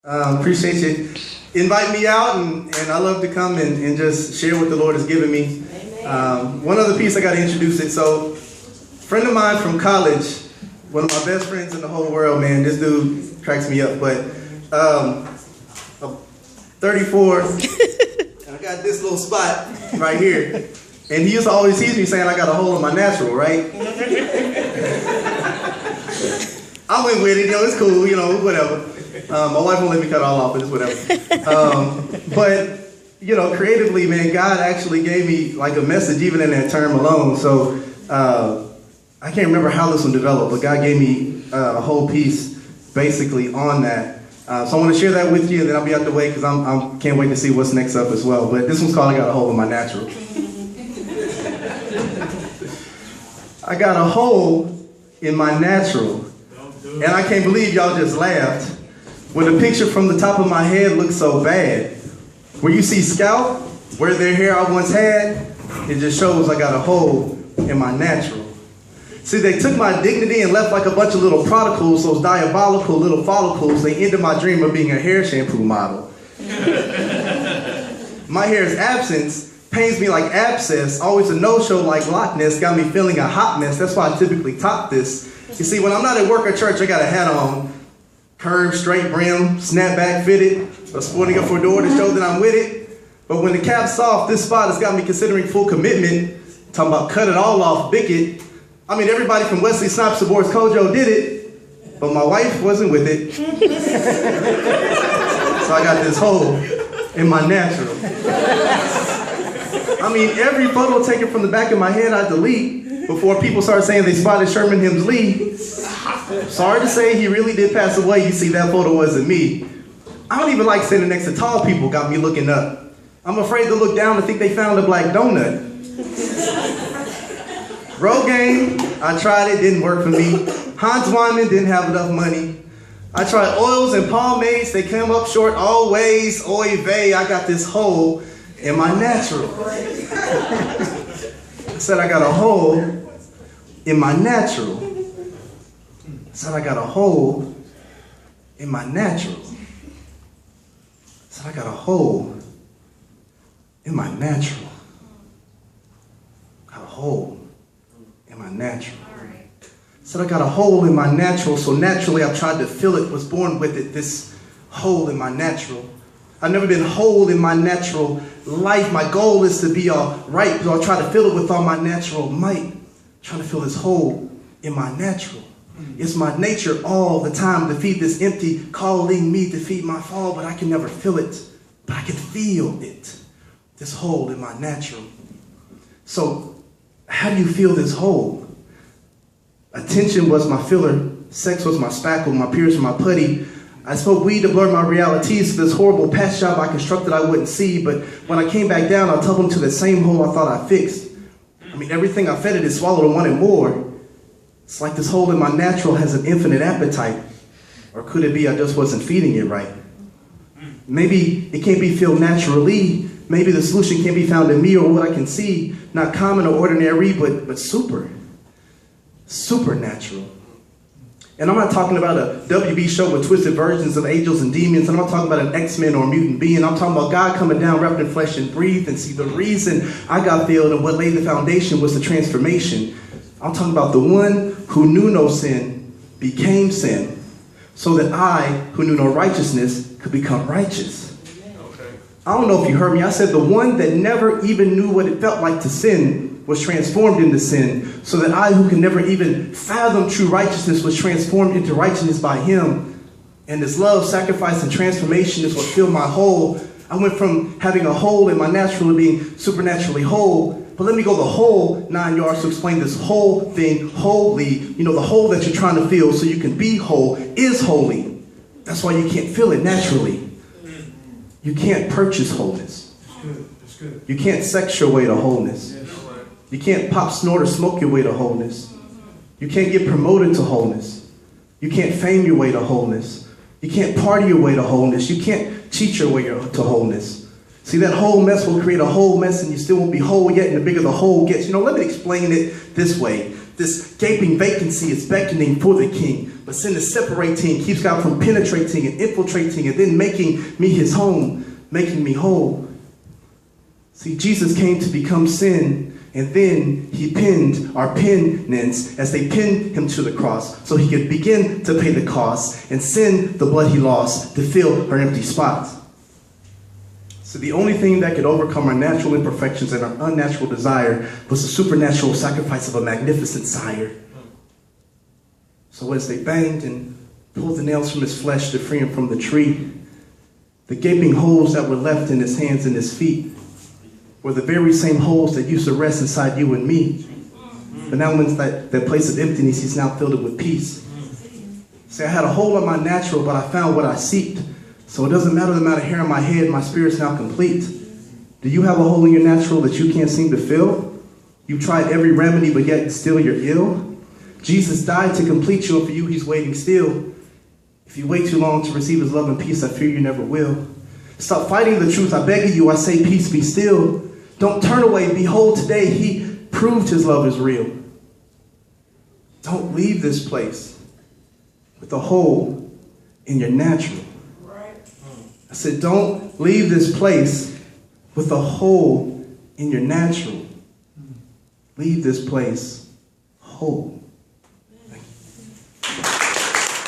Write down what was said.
Appreciate you inviting me out, and I love to come and just share what the Lord has given me. One other piece I got to introduce it. So, friend of mine from college, one of my best friends in the whole world, man. This dude cracks me up, but I'm 34, and I got this little spot right here. And he used to always tease me saying I got a hole in my natural, right? I went with it, it's cool, whatever. My wife won't let me cut it all off, but it's whatever. But, creatively, man, God actually gave me like a message even in that term alone. So I can't remember how this one developed, but God gave me a whole piece basically on that. So I want to share that with you, and then I'll be out the way because I can't wait to see what's next up as well. But this one's called I Got a Hole in My Natural. I got a hole in my natural, and I can't believe y'all just laughed when the picture from the top of my head looks so bad. Where you see scalp, where their hair I once had, it just shows I got a hole in my natural. See, they took my dignity and left like a bunch of little prodigals, those diabolical little follicles. They ended my dream of being a hair shampoo model. My hair's absence pains me like abscess, always a no-show like Loch Ness, got me feeling a hot mess. That's why I typically top this. You see, when I'm not at work or church, I got a hat on, curved, straight brim, snapback fitted, or sporting a fedora to show that I'm with it. But when the cap's off, this spot has got me considering full commitment, talking about cut it all off, bick it. I mean, everybody from Wesley Snipes to Boris Kojo did it, but my wife wasn't with it. So I got this hole in my natural. I mean, every photo taken from the back of my head I delete before people start saying they spotted Sherman Hymns Lee. Sorry to say, he really did pass away. You see, that photo wasn't me. I don't even like sitting next to tall people, got me looking up. I'm afraid to look down and think they found a black donut. Rogaine, I tried it, didn't work for me. Hans Wyman didn't have enough money. I tried oils and pomades, they came up short always. Oy vey, I got this hole in my natural. I said I got a hole in my natural. I said I got a hole in my natural. I said I got a hole in my natural. Got a hole in my natural. Said I got a hole in my natural, so naturally I've tried to fill it, was born with it, this hole in my natural. I've never been whole in my natural life. My goal is to be all right, so I'll try to fill it with all my natural might. Trying to fill this hole in my natural. It's my nature all the time to feed this empty, calling me to feed my fall, but I can never fill it, but I can feel it, this hole in my natural. So how do you feel this hole? Attention was my filler, sex was my spackle, my peers were my putty. I smoked weed to blur my realities to this horrible patch job I constructed I wouldn't see, but when I came back down, I tumbled into the same hole I thought I fixed. I mean, everything I fed it is swallowed and wanted more. It's like this hole in my natural has an infinite appetite. Or could it be I just wasn't feeding it right? Maybe it can't be filled naturally. Maybe the solution can't be found in me or what I can see. Not common or ordinary, but supernatural. And I'm not talking about a WB show with twisted versions of angels and demons. I'm not talking about an X-Men or a mutant being. I'm talking about God coming down, wrapped in flesh and breathed. And see, the reason I got filled and what laid the foundation was the transformation. I'm talking about the one who knew no sin became sin, so that I, who knew no righteousness, could become righteous. Okay. I don't know if you heard me. I said the one that never even knew what it felt like to sin was transformed into sin, so that I, who can never even fathom true righteousness, was transformed into righteousness by him. And this love, sacrifice, and transformation is what filled my hole. I went from having a hole in my natural to being supernaturally whole. But let me go the whole 9 yards to explain this whole thing wholly. The hole that you're trying to fill so you can be whole is holy. That's why you can't fill it naturally. You can't purchase wholeness. That's good. You can't sex your way to wholeness. You can't pop, snort, or smoke your way to wholeness. You can't get promoted to wholeness. You can't fame your way to wholeness. You can't party your way to wholeness. You can't cheat your way to wholeness. See, that whole mess will create a whole mess and you still won't be whole yet, and the bigger the hole gets. Let me explain it this way. This gaping vacancy is beckoning for the king. But sin is separating, keeps God from penetrating and infiltrating and then making me his home, making me whole. See, Jesus came to become sin, and then he pinned our penance as they pinned him to the cross so he could begin to pay the cost and send the blood he lost to fill our empty spots. So the only thing that could overcome our natural imperfections and our unnatural desire was the supernatural sacrifice of a magnificent sire. So as they banged and pulled the nails from his flesh to free him from the tree, the gaping holes that were left in his hands and his feet were the very same holes that used to rest inside you and me. But now in that place of emptiness, he's now filled it with peace. See, I had a hole in my natural, but I found what I seeked. So it doesn't matter the amount of hair on my head, my spirit's now complete. Do you have a hole in your natural that you can't seem to fill? You've tried every remedy, but yet still you're ill? Jesus died to complete you, and for you he's waiting still. If you wait too long to receive his love and peace, I fear you never will. Stop fighting the truth, I beg of you, I say peace be still. Don't turn away, behold today he proved his love is real. Don't leave this place with a hole in your natural. I said, don't leave this place with a hole in your natural. Leave this place whole.